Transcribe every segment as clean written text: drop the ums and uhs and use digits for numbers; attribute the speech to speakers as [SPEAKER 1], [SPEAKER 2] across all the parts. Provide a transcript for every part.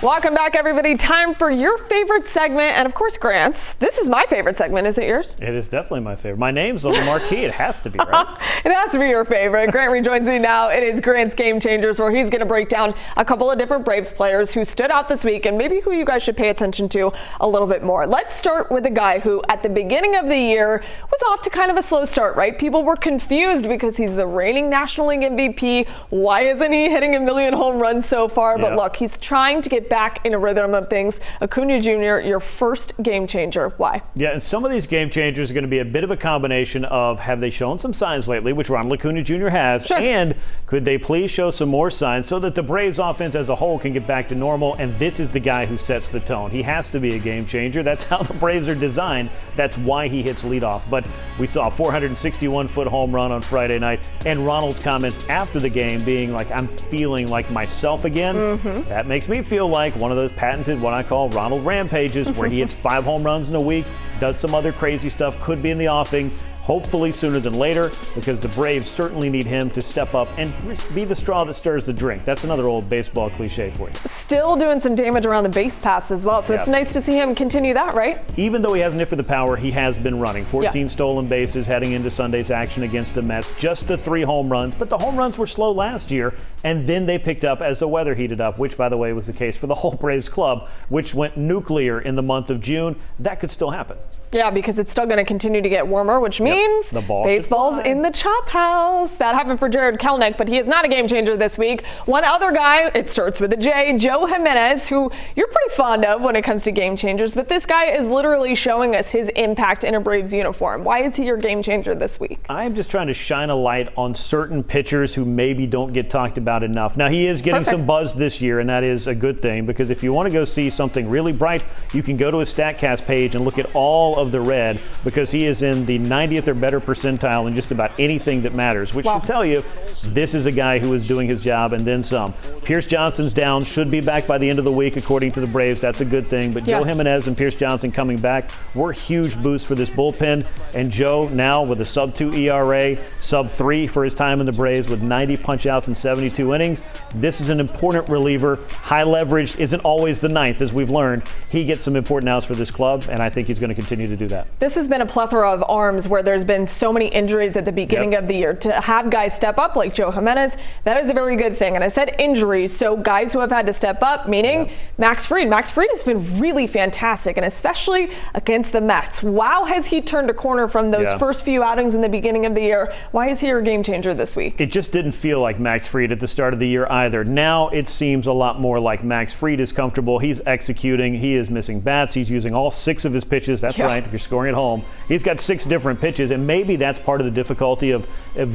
[SPEAKER 1] Welcome back, everybody. Time for your favorite segment, and of course, Grant's. This is my favorite segment. Is it yours?
[SPEAKER 2] It is definitely my favorite. My name's on the marquee. It has to be, right?
[SPEAKER 1] It has to be your favorite. Grant rejoins me now. It is Grant's Game Changers, where he's going to break down a couple of different Braves players who stood out this week and maybe who you guys should pay attention to a little bit more. Let's start with a guy who, at the beginning of the year, was off to kind of a slow start, right? People were confused because he's the reigning National League MVP. Why isn't he hitting a million home runs so far? But look, he's trying to get back in a rhythm of things. Acuna Jr., your first game changer. Why?
[SPEAKER 2] Yeah, and some of these game changers are going to be a bit of a combination of have they shown some signs lately, which Ronald Luna Jr. has, and could they please show some more signs so that the Braves offense as a whole can get back to normal? And this is the guy who sets the tone. He has to be a game changer. That's how the Braves are designed. That's why he hits leadoff. But we saw a 461-foot home run on Friday night, and Ronald's comments after the game being like, I'm feeling like myself again. That makes me feel like one of those patented, what I call Ronald rampages, where he hits 5 home runs in a week, does some other crazy stuff, could be in the offing, hopefully sooner than later, because the Braves certainly need him to step up and be the straw that stirs the drink. That's another old baseball cliche for you.
[SPEAKER 1] Still doing some damage around the base paths as well, so it's nice to see him continue that, right?
[SPEAKER 2] Even though he hasn't hit for the power, he has been running. 14 stolen bases heading into Sunday's action against the Mets. Just the 3 home runs, but the home runs were slow last year, and then they picked up as the weather heated up, which, by the way, was the case for the whole Braves club, which went nuclear in the month of June. That could still happen.
[SPEAKER 1] Yeah, because it's still going to continue to get warmer, which means
[SPEAKER 2] the ball
[SPEAKER 1] baseball's in the chop house. That happened for Jared Kelenic, but he is not a game changer this week. One other guy, it starts with a J, Joe Jimenez, who you're pretty fond of when it comes to game changers, but this guy is literally showing us his impact in a Braves uniform. Why is he your game changer this week?
[SPEAKER 2] I'm just trying to shine a light on certain pitchers who maybe don't get talked about enough. Now, he is getting some buzz this year, and that is a good thing, because if you want to go see something really bright, you can go to his StatCast page and look at all of the red, because he is in the 90th or better percentile in just about anything that matters, which should tell you this is a guy who is doing his job and then some. Pierce Johnson's down, should be back by the end of the week according to the Braves. That's a good thing, but Joe Jimenez and Pierce Johnson coming back were huge boosts for this bullpen, and Joe now with a sub-2 ERA, sub-3 for his time in the Braves with 90 punch-outs in 72 innings. This is an important reliever. High leverage isn't always the ninth, as we've learned. He gets some important outs for this club, and I think he's going to continue to do that.
[SPEAKER 1] This has been a plethora of arms where there's been so many injuries at the beginning of the year. To have guys step up like Joe Jimenez, that is a very good thing. And I said injuries, so guys who have had to step up, meaning Max Fried. Max Fried has been really fantastic, and especially against the Mets. Wow, has he turned a corner from those first few outings in the beginning of the year. Why is he your game changer this week?
[SPEAKER 2] It just didn't feel like Max Fried at the start of the year either. Now it seems a lot more like Max Fried is comfortable. He's executing. He is missing bats. He's using all 6 of his pitches. That's right, if you're scoring at home. He's got 6 different pitches, and maybe that's part of the difficulty of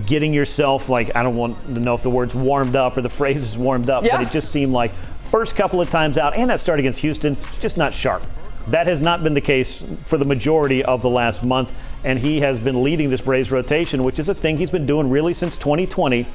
[SPEAKER 2] getting yourself, like, I don't want to know if the word's warmed up or the phrase is warmed up, but it just seemed like first couple of times out, and that start against Houston, just not sharp. That has not been the case for the majority of the last month, and he has been leading this Braves rotation, which is a thing he's been doing really since 2020.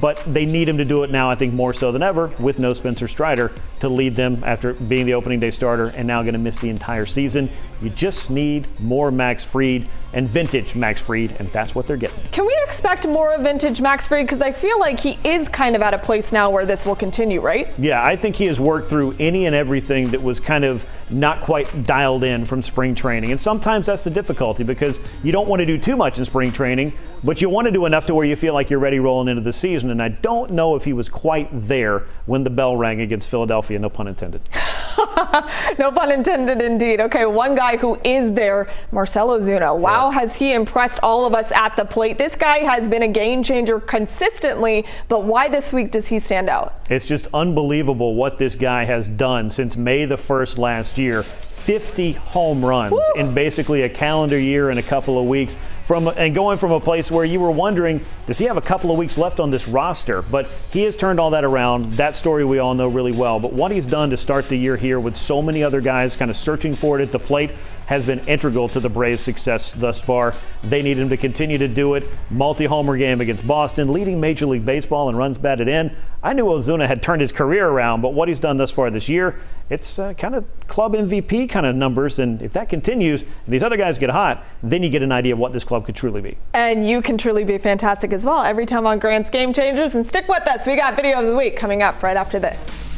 [SPEAKER 2] But they need him to do it now, I think, more so than ever, with no Spencer Strider to lead them after being the opening day starter and now going to miss the entire season. You just need more Max Fried and vintage Max Fried, and that's what they're getting.
[SPEAKER 1] Can we expect more of vintage Max Fried? Because I feel like he is kind of at a place now where this will continue, right?
[SPEAKER 2] Yeah, I think he has worked through any and everything that was kind of not quite dialed in from spring training. And sometimes that's the difficulty, because you don't want to do too much in spring training, but you want to do enough to where you feel like you're ready rolling into the season. And I don't know if he was quite there when the bell rang against Philadelphia, no pun intended.
[SPEAKER 1] No pun intended indeed. Okay, one guy who is there, Marcell Ozuna. Wow, has he impressed all of us at the plate. This guy has been a game changer consistently, but why this week does he stand out? It's
[SPEAKER 2] just unbelievable what this guy has done since May the 1st last year. 50 home runs in basically a calendar year and a couple of weeks, and going from a place where you were wondering, does he have a couple of weeks left on this roster? But he has turned all that around. That story we all know really well. But what he's done to start the year here with so many other guys kind of searching for it at the plate has been integral to the Braves' success thus far. They need him to continue to do it. Multi-homer game against Boston, leading Major League Baseball in runs batted in. I knew Ozuna had turned his career around, but what he's done thus far this year, it's kind of club MVP kind of numbers. And if that continues, and these other guys get hot, then you get an idea of what this club could truly be.
[SPEAKER 1] And you can truly be fantastic as well every time on Grant's Game Changers. And stick with us. We got Video of the Week coming up right after this.